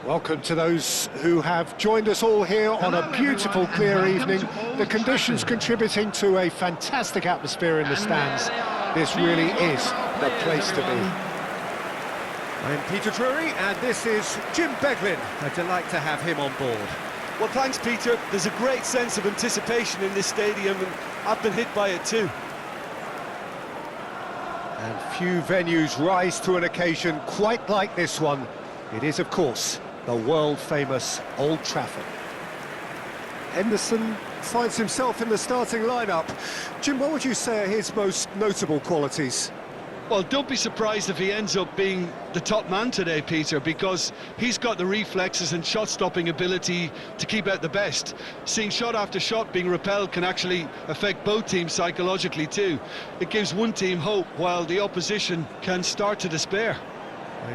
Welcome to those who have joined us all here on a beautiful, clear evening. The conditions contributing to a fantastic atmosphere in the stands. This really is the place to be. I'm Peter Drury, and this is Jim Beglin. A delight to have him on board. Well, thanks, Peter. There's a great sense of anticipation in this stadium, and I've been hit by it too. And few venues rise to an occasion quite like this one. It is, of course, the world-famous Old Trafford. Henderson finds himself in the starting lineup. Jim, what would you say are his most notable qualities? Well, don't be surprised if he ends up being the top man today, Peter, because he's got the reflexes and shot-stopping ability to keep out the best. Seeing shot after shot being repelled can actually affect both teams psychologically too. It gives one team hope, while the opposition can start to despair.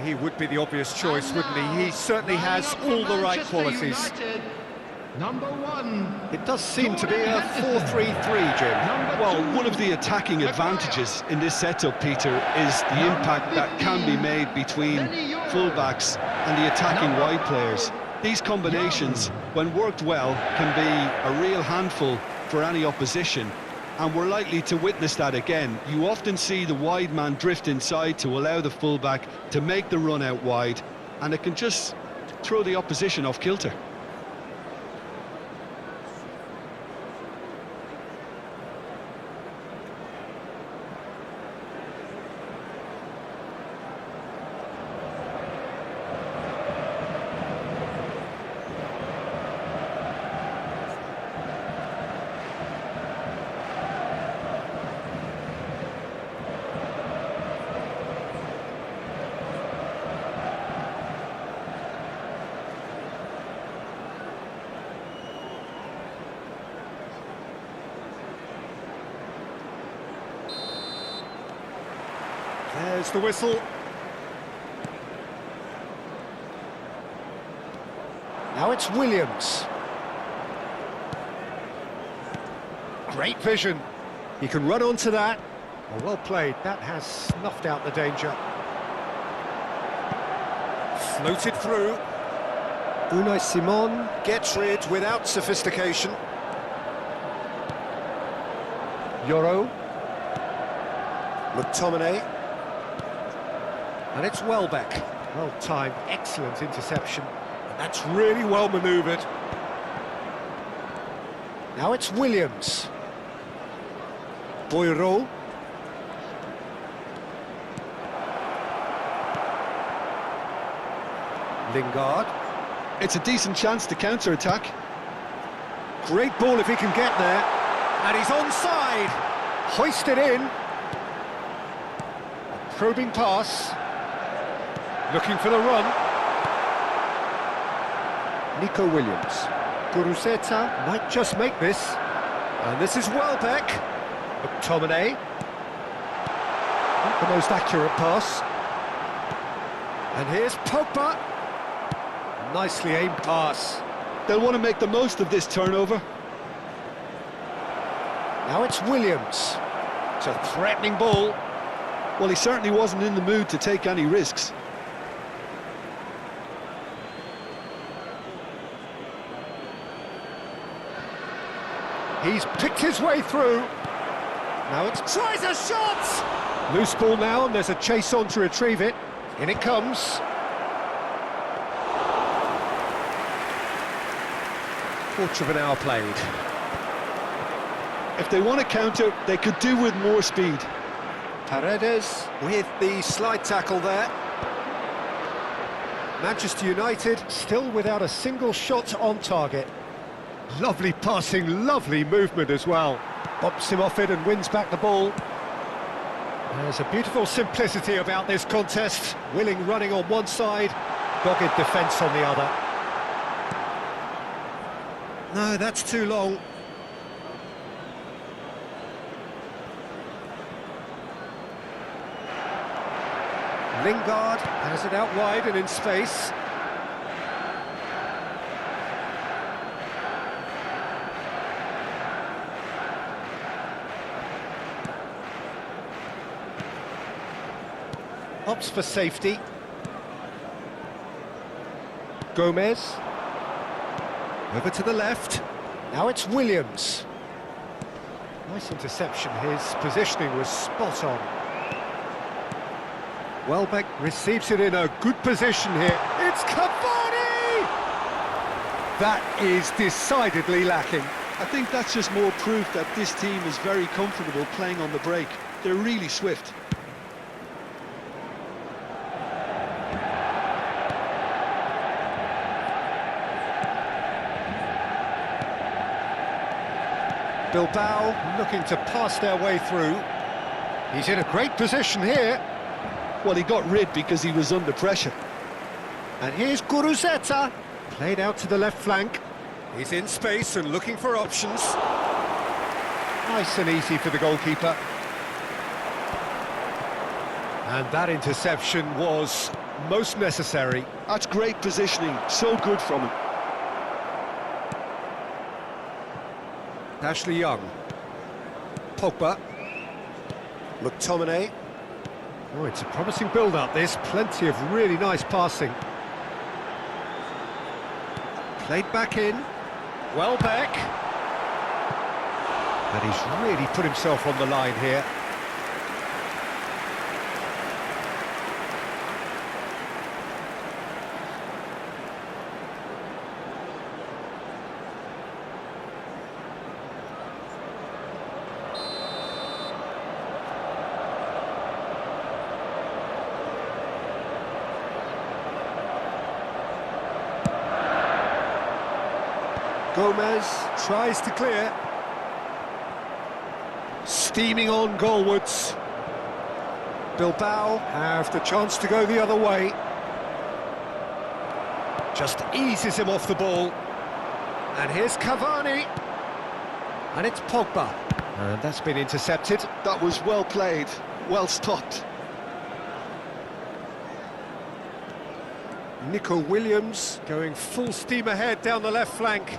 He would be the obvious choice, wouldn't he? He certainly has all the right qualities. Number 1. It does seem to be a 4-3-3, Jim. Well, one of the attacking advantages in this setup, Peter, is the impact that can be made between fullbacks and the attacking wide players. These combinations, when worked well, can be a real handful for any opposition. And we're likely to witness that again. You often see the wide man drift inside to allow the fullback to make the run out wide, and it can just throw the opposition off kilter. There's the whistle. Now it's Williams. Great vision. He can run onto that. Oh, well played. That has snuffed out the danger. Floated through. Unai Simon gets rid without sophistication. Yoro. McTominay. And it's Welbeck. Well timed, excellent interception. And that's really well manoeuvred. Now it's Williams. Boiro. Lingard. It's a decent chance to counter-attack. Great ball if he can get there. And he's onside. Hoisted in. A probing pass. Looking for the run. Nico Williams. Guruzeta might just make this. And this is Welbeck. McTominay. Not the most accurate pass. And here's Pogba. Nicely aimed pass. They'll want to make the most of this turnover. Now it's Williams. It's a threatening ball. Well, he certainly wasn't in the mood to take any risks. He's picked his way through. Now it's tries a shot! Loose ball now, and there's a chase on to retrieve it. In it comes. Quarter of an hour played. If they want to counter, they could do with more speed. Paredes with the slide tackle there. Manchester United still without a single shot on target. Lovely passing, lovely movement as well. Bumps him off it and wins back the ball. There's a beautiful simplicity about this contest. Willing running on one side, dogged defence on the other. No, that's too long. Lingard has it out wide and in space. Opts for safety. Gomez. Over to the left. Now it's Williams. Nice interception. His positioning was spot on. Welbeck receives it in a good position here. It's Cavani! That is decidedly lacking. I think that's just more proof that this team is very comfortable playing on the break. They're really swift. Bilbao looking to pass their way through. He's in a great position here. Well, he got rid because he was under pressure. And here's Guruzeta. Played out to the left flank. He's in space and looking for options. Nice and easy for the goalkeeper. And that interception was most necessary. That's great positioning, so good from him. Ashley Young. Pogba. McTominay. Oh, it's a promising build-up, this. Plenty of really nice passing. Played back in. Welbeck. And he's really put himself on the line here. Gomez tries to clear. Steaming on goalwards. Bilbao have the chance to go the other way. Just eases him off the ball. And here's Cavani. And it's Pogba. And that's been intercepted. That was well played, well stopped. Nico Williams going full steam ahead down the left flank.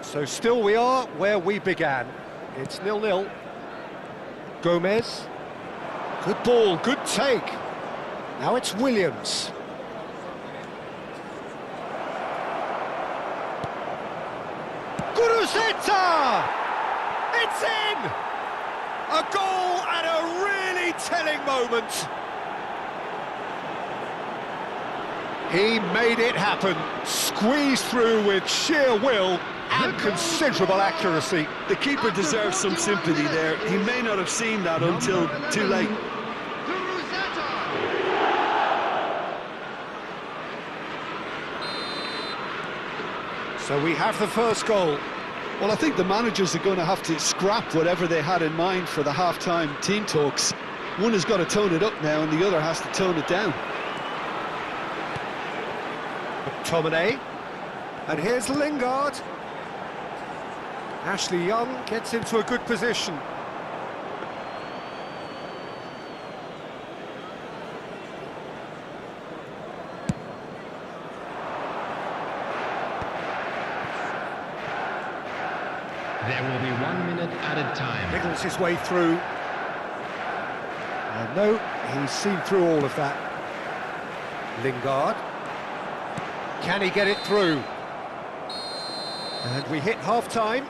So still we are where we began. It's 0-0. Gomez. Good ball, good take. Now it's Williams. Guruzeta! It's in! A goal at a really telling moment. He made it happen. Squeezed through with sheer will and considerable accuracy. The keeper deserves some sympathy there. He may not have seen that until too late. So we have the first goal. Well, I think the managers are going to have to scrap whatever they had in mind for the half-time team talks. One has got to tone it up now and the other has to tone it down. McTominay. And here's Lingard. Ashley Young gets into a good position. There will be 1 minute added time. Wriggles his way through. No, he's seen through all of that. Lingard. Can he get it through? And we hit half-time.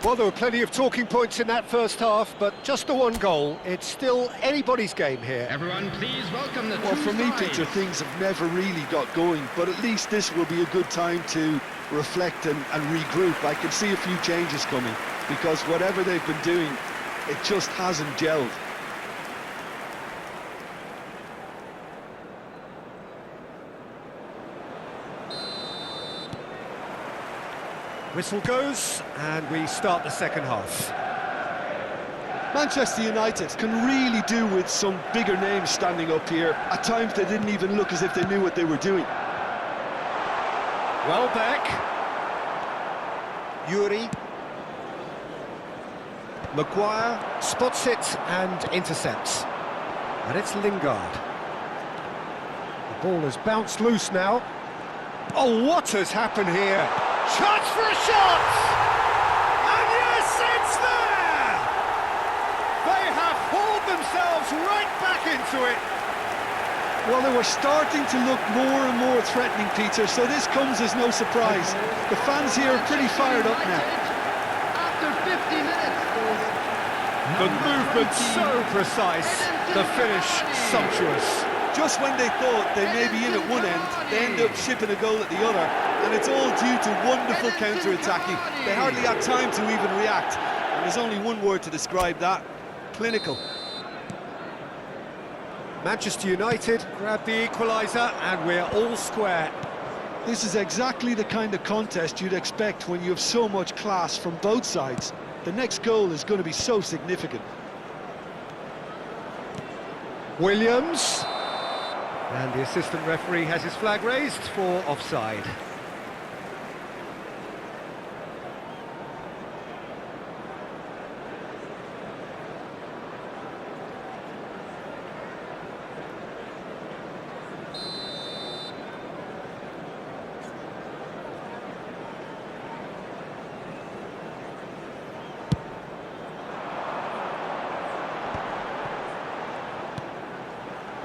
Well, there were plenty of talking points in that first half, but just the one goal. It's still anybody's game here. Everyone, please welcome the Well, two for me, sides. Peter, things have never really got going, but at least this will be a good time to reflect and regroup. I can see a few changes coming, because whatever they've been doing, it just hasn't gelled. Whistle goes, and we start the second half. Manchester United can really do with some bigger names standing up here. At times they didn't even look as if they knew what they were doing. Welbeck. Yuri. Maguire spots it and intercepts. And it's Lingard. The ball has bounced loose now. Oh, what has happened here? Chance for a shot! And yes, it's there! They have hauled themselves right back into it. Well, they were starting to look more and more threatening, Peter, so this comes as no surprise. The fans here are pretty fired up now. After 50 minutes. The movement so precise, the finish sumptuous. Just when they thought they may be in at one end, they end up shipping a goal at the other, and it's all due to wonderful counter-attacking. They hardly had time to even react, and there's only one word to describe that: clinical. Manchester United grab the equaliser and we're all square. This is exactly the kind of contest you'd expect when you have so much class from both sides. The next goal is going to be so significant. Williams. And the assistant referee has his flag raised for offside.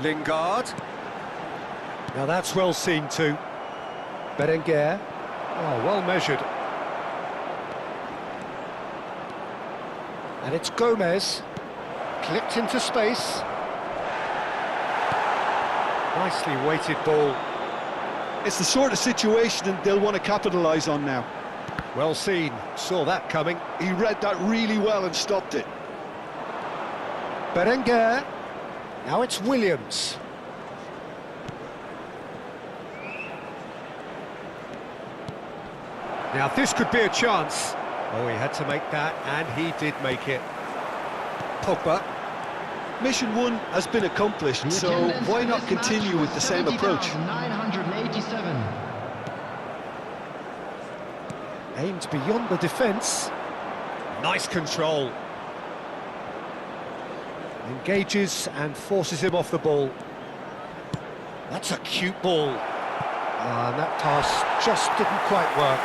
Lingard. Now that's well seen too. Berenguer. Oh, well measured. And it's Gomez. Clipped into space. Nicely weighted ball. It's the sort of situation they'll want to capitalise on now. Well seen. Saw that coming. He read that really well and stopped it. Berenguer. Now it's Williams. Now this could be a chance. Oh, he had to make that, and he did make it. Pogba. Mission one has been accomplished, so why not continue with the same approach? 987. Aimed beyond the defence. Nice control. Engages and forces him off the ball. That's a cute ball. And that pass just didn't quite work.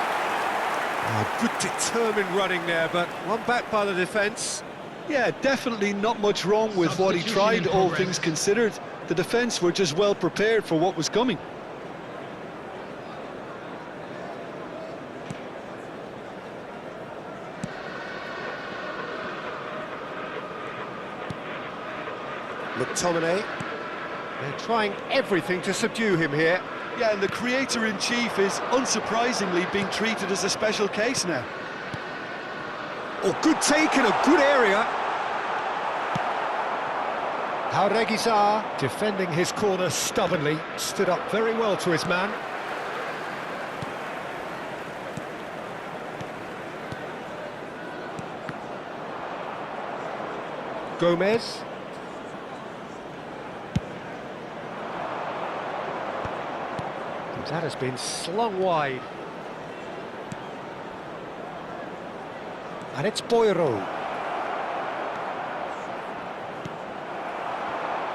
Good determined running there, but one back by the defence. Yeah, definitely not much wrong with what he tried, all things considered. The defence were just well prepared for what was coming. McTominay. They're trying everything to subdue him here. Yeah, and the creator-in-chief is unsurprisingly being treated as a special case now. Oh, good take in a good area. Jauregui defending his corner stubbornly, stood up very well to his man. Gomez. That has been slung wide. And it's Boiro.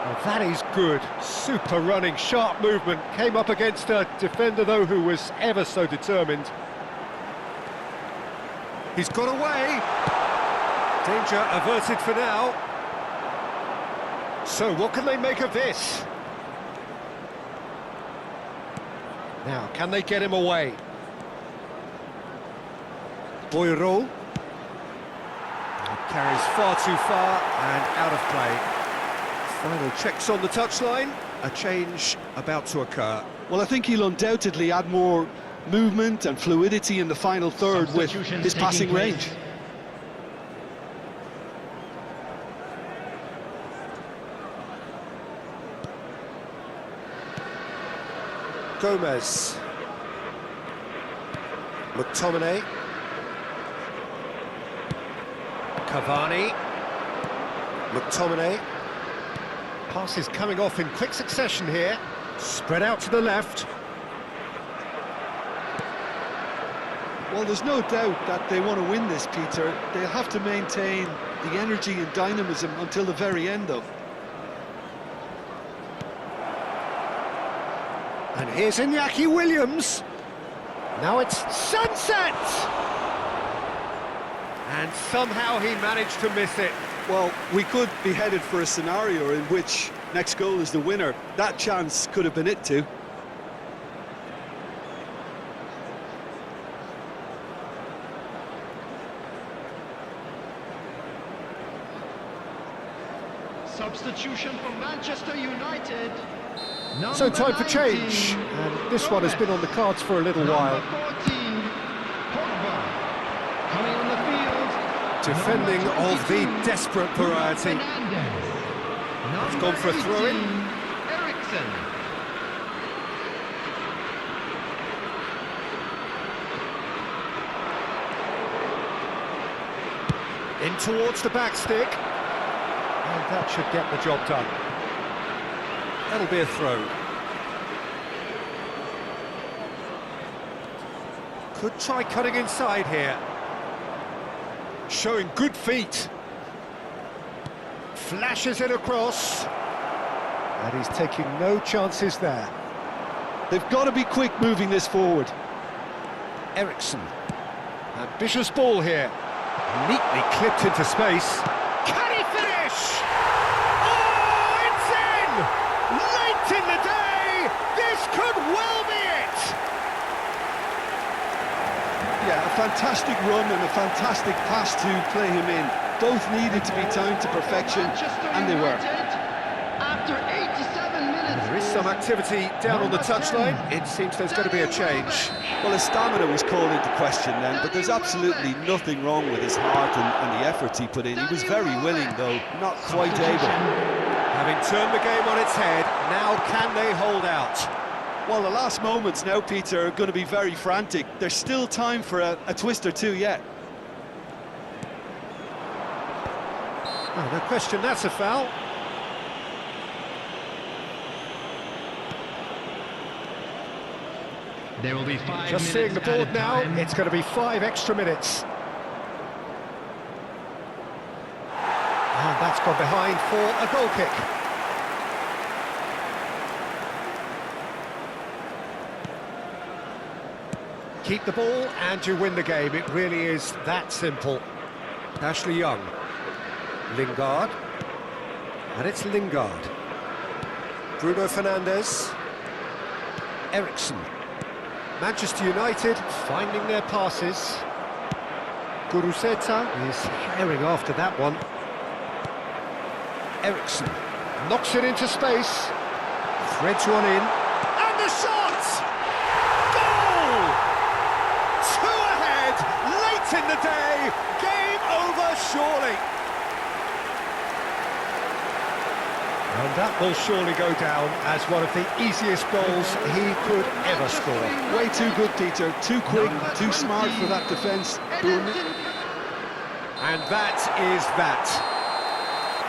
Well, that is good. Super running, sharp movement. Came up against a defender, though, who was ever so determined. He's got away. Danger averted for now. So, what can they make of this? Now, can they get him away? Boiro. Carries far too far and out of play. Final checks on the touchline. A change about to occur. Well, I think he'll undoubtedly add more movement and fluidity in the final third with his passing range. Gomez. McTominay. Cavani. McTominay. Passes coming off in quick succession here. Spread out to the left. Well, there's no doubt that they want to win this, Peter. They'll have to maintain the energy and dynamism until the very end, though. And here's Iñaki Williams. Now it's sunset! And somehow he managed to miss it. Well, we could be headed for a scenario in which Next goal is the winner. That chance could have been it too. Substitution for Manchester United. So Number time for 19, change, and this one has been on the cards for a little while. Number 14, Pogba. Coming on the field. Defending Number of the 22, desperate variety. Fernandes. It's gone for a throw-in. Eriksen. In towards the back stick. And that should get the job done. That'll be a throw. Could try cutting inside here. Showing good feet. Flashes it across. And he's taking no chances there. They've got to be quick moving this forward. Eriksen. Ambitious ball here. Neatly clipped into space. Can he finish? Oh, it's in! Late in the day! This could well be it! Yeah, a fantastic run and a fantastic pass to play him in. Both needed to be timed to perfection, Manchester and they were. United, after 87 minutes. There is some activity down on the touchline. It seems there's going to be a change. Well, his stamina was called into question then, but there's absolutely nothing wrong with his heart and the efforts he put in. He was very willing, though, not quite able. Having turned the game on its head, now can they hold out? Well, the last moments now, Peter, are going to be very frantic. There's still time for a twist or two yet. Oh, no question, that's a foul. There will be 5 minutes. Just seeing the board added now, time. it's going to be 5 extra minutes. And that's gone behind for a goal kick. Keep the ball and you win the game. It really is that simple. Ashley Young. Lingard. And it's Lingard. Bruno Fernandes. Eriksen. Manchester United finding their passes. Guruzeta is herring after that one. Eriksen knocks it into space. Threads one in. And the shot! Goal! 2 ahead, late in the day. Game over, surely. And that will surely go down as one of the easiest goals he could ever score. Way too good, Peter. Too quick, too smart for that defence. And that is that.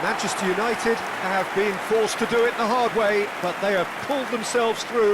Manchester United have been forced to do it the hard way, but they have pulled themselves through.